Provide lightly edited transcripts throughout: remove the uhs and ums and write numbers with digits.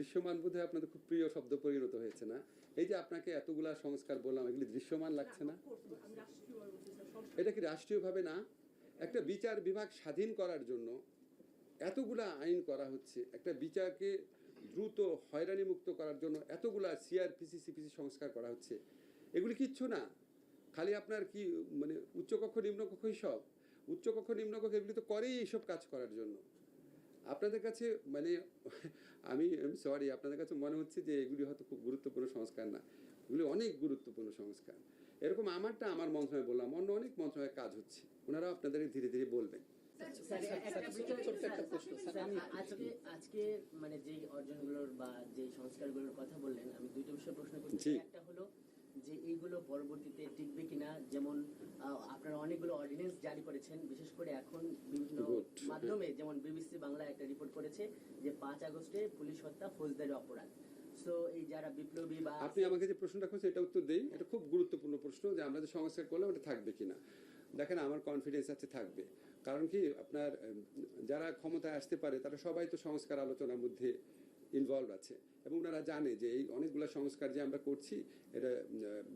দৃশ্যমান বোধহয় আপনাদের খুব প্রিয় শব্দ পরিণত হয়েছে না? এই যে আপনাকে এতগুলা সংস্কার বললাম, এগুলি দৃশ্যমান লাগছে না? এটা কি রাষ্ট্রীয়ভাবে না? একটা বিচার বিভাগ স্বাধীন করার জন্য এতগুলা আইন করা হচ্ছে, একটা বিচারকে দ্রুত হয়রানি মুক্ত করার জন্য এতগুলা সিআরপিসি সিপিসি সংস্কার করা হচ্ছে, এগুলি কিচ্ছু না। খালি আপনার কি মানে উচ্চকক্ষ নিম্নকক্ষ সব উচ্চকক্ষ নিম্নকক্ষ এগুলি তো করেই এইসব কাজ করার জন্য। আপনাদের কাছে মানে আমি সরি, আপনাদের কাছে মনে হচ্ছে যে এগুলি হয়তো খুব গুরুত্বপূর্ণ সংস্কার না, এগুলি অনেক গুরুত্বপূর্ণ সংস্কার। এরকম আমারটা আমার মন্ত্রণালয় বললাম, অন্য অনেক মন্ত্রণালয়ে কাজ হচ্ছে, ওনারাও আপনাদের ধীরে ধীরে বলবেন। আজকে মানে যে অর্জনগুলোর বা যে সংস্কারগুলোর কথা বললেন, আমি দুইটা বিষয় প্রশ্ন করতে চাই। একটা হলো যে এইগুলো পরবর্তীতে টিকবে কিনা, যেমন আপনারা অনেকগুলো অর্ডিন্যান্স জারি করেছেন, বিশেষ করে এখন বিভিন্ন মাধ্যমে, যেমন বিবিসি বাংলা একটা রিপোর্ট করেছে যে 5 আগস্টে পুলিশ হত্যা ফৌজদারি অপরাধ। সো এই যারা বিপ্লবী বা আপনি আমাকে যে প্রশ্নটা করছেন এটা উত্তর দেই, এটা খুব গুরুত্বপূর্ণ প্রশ্ন যে আমরা যে সংস্কার করলাম এটা থাকবে কিনা। দেখেন, আমার কনফিডেন্স আছে থাকবে। কারণ কি, আপনার যারা ক্ষমতায় আসতে পারে তারা সবাই তো সংস্কার আলোচনার মধ্যে ইনভলভ আছে, এবং ওনারা জানে যে এই অনেকগুলো সংস্কার যে আমরা করছি এটা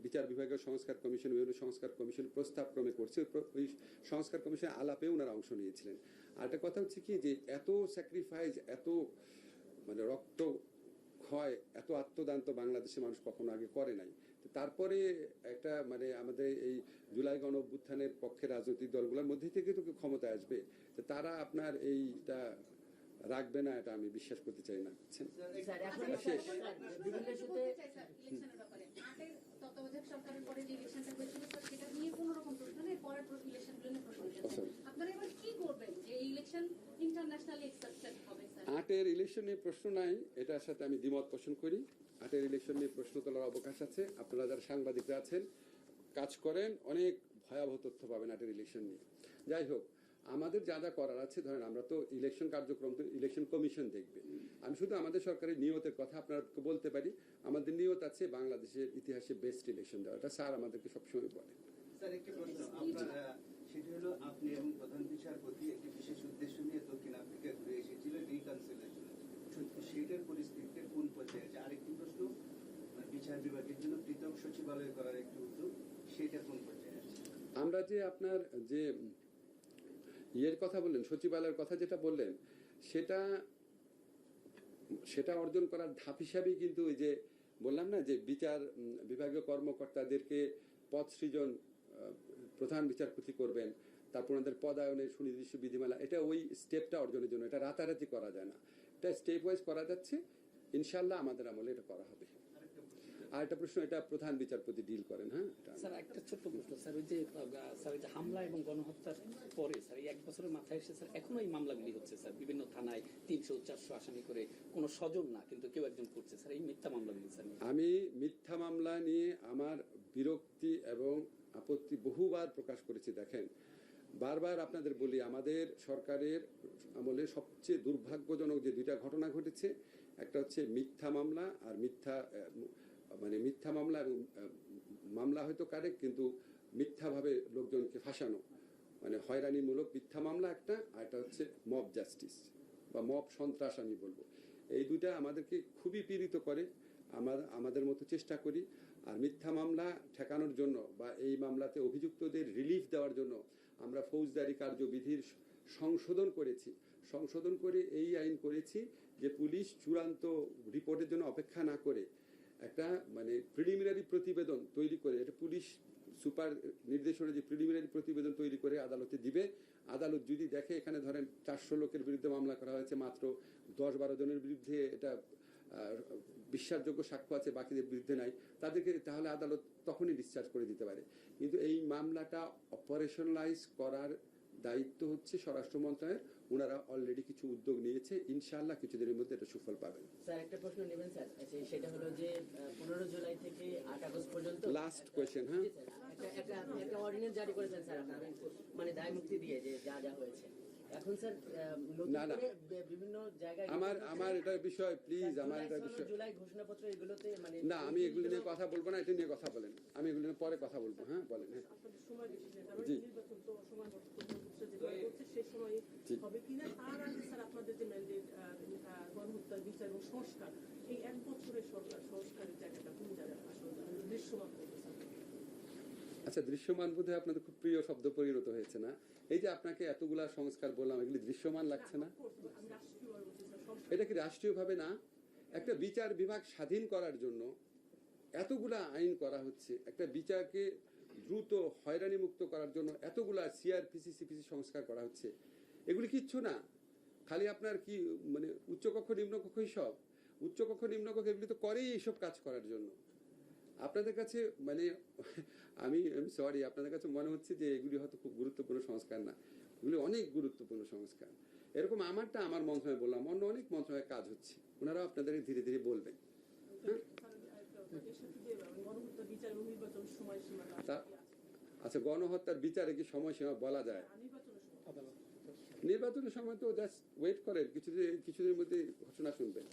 বিচার বিভাগীয় সংস্কার কমিশন, বিভিন্ন সংস্কার কমিশন প্রস্তাব ক্রমে করছে, ওই সংস্কার কমিশনের আলাপে ওনারা অংশ নিয়েছিলেন। আর একটা কথা হচ্ছে কি যে এত স্যাক্রিফাইস, এত মানে রক্ত ক্ষয়, এত আত্মদান তো বাংলাদেশের মানুষ কখনো আগে করে নাই। তারপরে একটা মানে আমাদের এই জুলাই গণ অভ্যুত্থানের পক্ষে রাজনৈতিক দলগুলোর মধ্যে থেকে তো ক্ষমতায় আসবে, তারা আপনার এইটা রাখবে না, এটা আমি বিশ্বাস করতে চাই না। আটের ইলেকশন নিয়ে প্রশ্ন নাই, এটার সাথে আমি দ্বিমত পোষণ করি। আটের ইলেকশন নিয়ে প্রশ্ন তোলার অবকাশ আছে। আপনারা যারা সাংবাদিকরা আছেন, কাজ করেন, অনেক ভয়াবহ তথ্য পাবেন আটের ইলেকশন নিয়ে। যাই হোক, আমাদের যা যা করার আছে, ধরেন আমরা তো ইলেকশন কার্যক্রম তো ইলেকশন কমিশন দেখবে। আমি শুধু আমাদের সরকারের নিয়তের কথা আপনাকে বলতে পারি। আমাদের নিয়ত আছে বাংলাদেশের ইতিহাসে বেস্ট ইলেকশন দেওয়া, এটা স্যার আমাদেরকে সবসময় বলে। স্যার, একটি প্রশ্ন আপনারা, সেটি হলো আপনি এবং প্রধান বিচারপতি একটি বিশেষ উদ্দেশ্য নিয়ে দক্ষিণ আফ্রিকা ঘুরে এসেছিল রিকনসিলিয়েশন, সেটার পরিস্থিতিতে কোন পর্যায়ে আছে? আরেকটি প্রশ্ন, বিচার বিভাগের জন্য পৃথক সচিবালয় করার একটি উদ্যোগ, সেটা কোন পর্যায়ে আছে? আমরা যে আপনার যে ইয়ের কথা বললেন, সচিবালয়ের কথা যেটা বললেন, সেটা অর্জন করার ধাপ হিসাবেই কিন্তু ওই যে বললাম না যে বিচার বিভাগীয় কর্মকর্তাদেরকে পদ সৃজন প্রধান বিচারপতি করবেন, তারপর ওনাদের পদায়নের সুনির্দিষ্ট বিধিমালা, এটা ওই স্টেপটা অর্জনের জন্য। এটা রাতারাতি করা যায় না, এটা স্টেপ ওয়াইজ করা যাচ্ছে। ইনশাল্লাহ আমাদের আমলে এটা করা হবে। আর একটা প্রশ্ন, এটা প্রধান বিচারপতি ডিল করেন। হ্যাঁ স্যার, একটা ছোট্ট প্রশ্ন স্যার, ওই যে হামলা এবং গণহত্যার পরে স্যার এই 1 বছরের মাথায় এসে স্যার এখনো এই মামলাগুলি হচ্ছে স্যার, বিভিন্ন থানায় 300-400 আসামি করে, কোনো স্বজন না কিন্তু কেউ একজন করছে স্যার, এই মিথ্যা মামলাগুলি স্যার। আমি মিথ্যা মামলা নিয়ে আমার বিরক্তি এবং আপত্তি বহুবার প্রকাশ করেছি। দেখেন, বারবার আপনাদের বলি, আমাদের সরকারের আমলে সবচেয়ে দুর্ভাগ্যজনক যে 2টা ঘটনা ঘটেছে, একটা হচ্ছে মিথ্যা মামলা আর মিথ্যা মামলা এবং মামলা হয়তো কারেক্ট কিন্তু মিথ্যাভাবে লোকজনকে ফাঁসানো, মানে হয়রানিমূলক মিথ্যা মামলা একটা, আর একটা হচ্ছে মব জাস্টিস বা মব সন্ত্রাস আমি বলবো। এই 2টা আমাদেরকে খুবই পীড়িত করে, আমাদের মতো চেষ্টা করি। আর মিথ্যা মামলা ঠেকানোর জন্য বা এই মামলাতে অভিযুক্তদের রিলিফ দেওয়ার জন্য আমরা ফৌজদারি কার্যবিধির সংশোধন করে এই আইন করেছি যে পুলিশ চূড়ান্ত রিপোর্টের জন্য অপেক্ষা না করে একটা মানে প্রিলিমিনারি প্রতিবেদন তৈরি করে, এটা পুলিশ সুপার নির্দেশনা যে প্রিলিমিনারি প্রতিবেদন তৈরি করে আদালতে দিবে। আদালত যদি দেখে এখানে ধরেন 400 লোকের বিরুদ্ধে মামলা করা হয়েছে, মাত্র 10-12 জনের বিরুদ্ধে এটা বিশ্বাসযোগ্য সাক্ষ্য আছে, বাকিদের বিরুদ্ধে নাই, তাদেরকে তাহলে আদালত তখনই ডিসচার্জ করে দিতে পারে। কিন্তু এই মামলাটা অপারেশনালাইজ করার দায়িত্ব হচ্ছে স্বরাষ্ট্র মন্ত্রণালয়ের। ওনারা অলরেডি কিছু উদ্যোগ নিয়েছে, ইনশাআল্লাহ কিছুদিনের মধ্যে এটা সুফল পাবেন। স্যার, একটা প্রশ্ন নেবেন স্যার, সেটা হলো যে 15 জুলাই থেকে 8 আগস্ট পর্যন্ত লাস্ট কোয়েশ্চেন। হ্যাঁ, একটা অর্ডিন্যান্স জারি করেছেন স্যার আপনারা, মানে দায় মুক্তি দিয়ে যে যা যা হয়েছে। এখন স্যার নতুন না, না। করে বিভিন্ন জায়গায় আমার এটার বিষয় প্লিজ, আমার এটার বিষয় জুলাই ঘোষণাপত্র এগুলোতে মানে না, আমি এগুলো নিয়ে কথা বলবো না, এটা নিয়ে কথা বলেন, আমি এগুলো নিয়ে পরে কথা বলবো। হ্যাঁ, বলেন। হ্যাঁ, আপনাদের সময় বেশি নেই, কারণ জি। নির্বাচন তো সময় মতো হচ্ছে, যেটা হচ্ছে সেই সময় জি। হবে কিনা। তার আগে স্যার আপনাদের যে ম্যান্ডেট গণহত্যার বিচার এবং সংস্কার, এই এক বছরের সরকার সংস্কারের জায়গাটা কোন জায়গায় আসলে দৃশ্যমান করবে স্যার? আচ্ছা, দৃশ্যমান বোধহয় আপনাদের খুব প্রিয় শব্দ পরিণত হয়েছে না? এই যে আপনাকে এতগুলা সংস্কার বললাম, এগুলি দৃশ্যমান লাগছে না? Of course, আমি রাষ্ট্রীয়ভাবে বলছি স্যার, সংস্কার এটা কি রাষ্ট্রীয়ভাবে না? একটা বিচার বিভাগ স্বাধীন করার জন্য এতগুলা আইন করা হচ্ছে, একটা বিচারকে দ্রুত হয়রানি মুক্ত করার জন্য এতগুলা সিআরপিসি সিপিসি সংস্কার করা হচ্ছে, এগুলি কিচ্ছু না। খালি আপনার কি মানে উচ্চকক্ষ নিম্নকক্ষই সব? উচ্চকক্ষ নিম্নকক্ষ এগুলি তো করেই এইসব কাজ করার জন্য। আপনাদের কাছে মানে আমি সরি, আপনাদের কাছে মনে হচ্ছে যে এগুলি হয়তো খুব গুরুত্বপূর্ণ সংস্কার না, এগুলি অনেক গুরুত্বপূর্ণ সংস্কার। এরকম আমারটা আমার মন্ত্রণালয় বললাম, অন্য অনেক মন্ত্রণালয়ে কাজ হচ্ছে, ওনারাও আপনাদের ধীরে ধীরে বলবেন। হ্যাঁ, এর সাথে যে গণহত্যা বিচার এবং নির্বাচনের সময়সীমাটা তা- আচ্ছা, গণহত্যার বিচারে কি সময়সীমা বলা যায়? নির্বাচনের সময় নির্বাচনের সময় তো জাস্ট ওয়েট করেন, কিছুদিনের মধ্যে ঘোষণা শুনবেন।